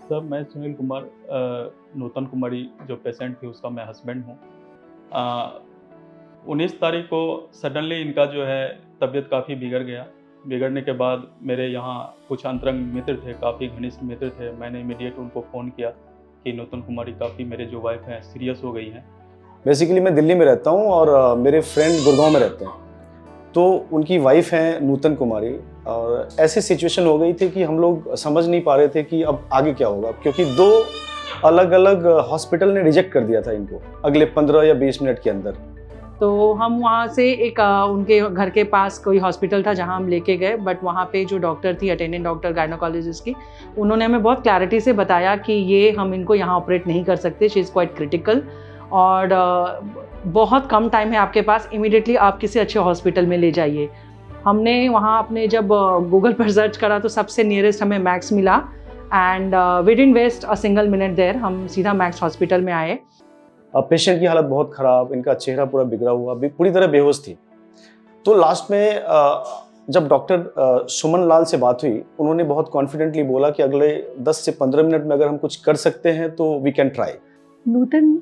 Sir मैं सुनील कुमार नूतन कुमारी जो patient थी उसका मैं हस्बैंड हूँ। 19 तारीख को सडनली इनका जो है तबीयत काफ़ी बिगड़ गया। बिगड़ने के बाद मेरे यहाँ कुछ अंतरंग मित्र थे, काफ़ी घनिष्ठ मित्र थे। मैंने इमीडिएट उनको फ़ोन किया कि नूतन कुमारी काफ़ी मेरे जो वाइफ हैं सीरियस हो गई हैं। बेसिकली मैं दिल्ली में रहता हूँ और मेरे फ्रेंड गुड़गांव में रहते हैं। तो उनकी वाइफ हैं नूतन कुमारी और ऐसी सिचुएशन हो गई थी कि हम लोग समझ नहीं पा रहे थे कि अब आगे क्या होगा, क्योंकि 2 अलग अलग हॉस्पिटल ने रिजेक्ट कर दिया था इनको अगले 15 या 20 मिनट के अंदर। तो हम वहाँ से एक उनके घर के पास कोई हॉस्पिटल था जहाँ हम लेके गए, बट वहाँ पे जो डॉक्टर थी, अटेंडेंट डॉक्टर गायनोकोलॉजिस्ट की, उन्होंने हमें बहुत क्लैरिटी से बताया कि ये हम इनको यहाँ ऑपरेट नहीं कर सकते, शी इज़ क्वाइट क्रिटिकल और बहुत कम टाइम है आपके पास, इमीडिएटली आप किसी अच्छे हॉस्पिटल में ले जाइए। हमने वहाँ अपने जब गूगल पर सर्च करा तो सबसे नियरेस्ट हमें मैक्स मिला and we didn't waste a single minute there, हम सीधा मैक्स हॉस्पिटल में आए। पेशेंट की हालत बहुत ख़राब, इनका चेहरा पूरा बिगड़ा हुआ, पूरी तरह बेहोश थी। तो लास्ट में जब डॉक्टर सुमन लाल से बात हुई, उन्होंने बहुत कॉन्फिडेंटली बोला कि अगले 10 से 15 मिनट में अगर हम कुछ कर सकते हैं तो वी कैन ट्राई। नूतन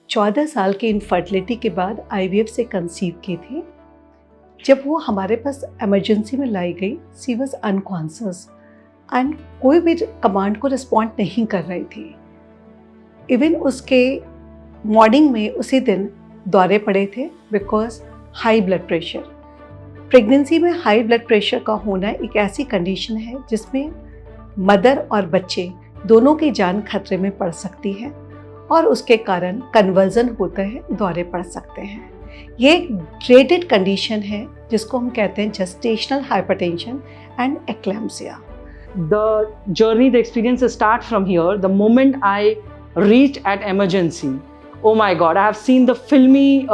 14 साल की इनफर्टिलिटी के बाद IVF से कंसीव की थी। जब वो हमारे पास इमरजेंसी में लाई गई, शी वाज अनकॉन्शियस एंड कोई भी कमांड को रिस्पॉन्ड नहीं कर रही थी। इवन उसके मॉर्निंग में उसी दिन दौरे पड़े थे because high blood pressure. Pregnancy में हाई ब्लड प्रेशर का होना एक ऐसी कंडीशन है जिसमें मदर और बच्चे दोनों की जान खतरे में पड़ सकती है और उसके कारण कन्वर्जन होता है, दौरे पड़ सकते हैं। ये ग्रेडेड कंडीशन है जिसको हम कहते हैं gestational hypertension and eclampsia. The journey, the experience start from here. The moment I reached at emergency, oh my God, I have seen the filmy,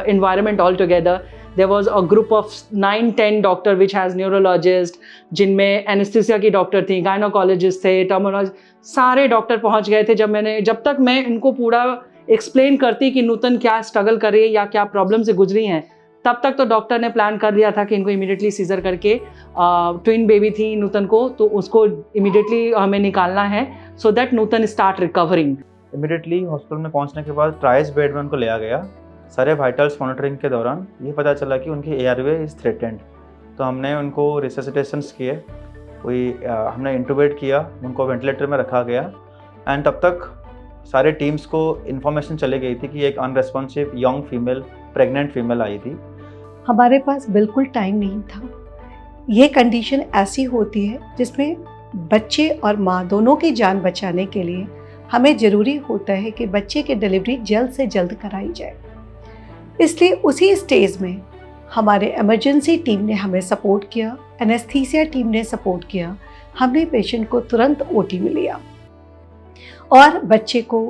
environment altogether. There was a group of 9-10 doctor which has neurologist, जिनमें anesthesia की doctor थी, gynaecologist थे, टर्मोलॉजिस्ट, सारे doctor पहुंच गए थे। जब तक मैं इनको पूरा एक्सप्लेन करती कि नूतन क्या स्ट्रगल कर रही है या क्या प्रॉब्लम से गुजरी हैं, तब तक तो डॉक्टर ने प्लान कर लिया था कि इनको इमीडिएटली सीजर करके, ट्विन बेबी थी नूतन को, तो उसको इमीडिएटली हमें निकालना है so that Nutan start recovering. Immediately hospital में पहुंचने के बाद ट्राइस बेड में उनको लिया गया। सारे वाइटल्स मॉनिटरिंग के दौरान ये पता चला कि उनकी एयरवे इज़ थ्रेटेंड। तो हमने उनको रिससिटेशंस किए, हमने इंटूबेट किया, उनको वेंटिलेटर में रखा गया एंड तब तक सारे टीम्स को इन्फॉर्मेशन चली गई थी कि एक unresponsive young female, pregnant female आई थी। हमारे पास बिल्कुल टाइम नहीं था। ये कंडीशन ऐसी होती है जिसमें बच्चे और माँ दोनों की जान बचाने के लिए हमें ज़रूरी होता है कि बच्चे की डिलीवरी जल्द से जल्द कराई जाए। इसलिए उसी स्टेज में हमारे इमरजेंसी टीम ने हमें सपोर्ट किया, एनेस्थीसिया टीम ने सपोर्ट किया। हमने पेशेंट को तुरंत OT में लिया और बच्चे को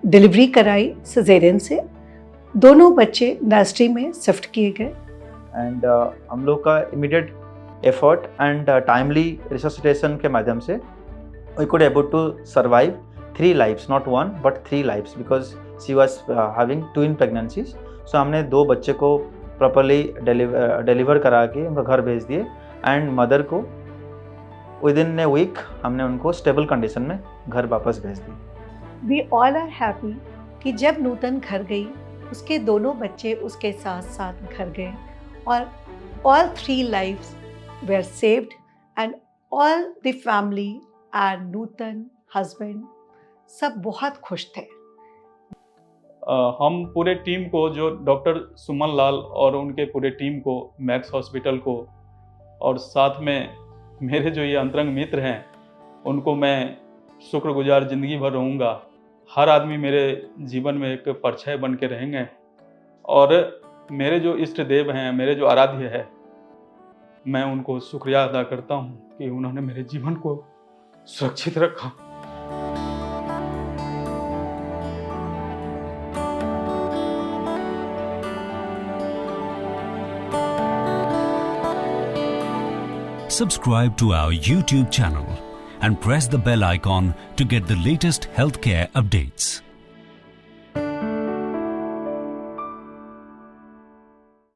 डिलीवरी कराई सिजेरियन से। दोनों बच्चे नर्सरी में शिफ्ट किए गए एंड हम लोग का immediate effort and timely resuscitation के माध्यम से we could able to survive 3 lives, not 1 but 3 lives because she was having twin pregnancies. So हमने 2 बच्चे को प्रॉपरली डिलीवर करा के उनका घर भेज दिए एंड मदर को विदिन ए वीक हमने उनको स्टेबल कंडीशन में घर वापस भेज दी। वी ऑल आर हैप्पी कि जब नूतन घर गई, उसके दोनों बच्चे उसके साथ साथ घर गए और all 3 lives were saved and all the family and Nutan husband सब बहुत खुश थे। हम पूरे टीम को, जो डॉक्टर सुमन लाल और उनके पूरे टीम को, मैक्स हॉस्पिटल को, और साथ में मेरे जो ये अंतरंग मित्र हैं, उनको मैं शुक्रगुजार ज़िंदगी भर रहूँगा। हर आदमी मेरे जीवन में एक परछाई बन के रहेंगे और मेरे जो इष्ट देव हैं, मेरे जो आराध्य है, मैं उनको शुक्रिया अदा करता हूँ कि उन्होंने मेरे जीवन को सुरक्षित रखा। Subscribe to our YouTube channel and press the bell icon to get the latest healthcare updates.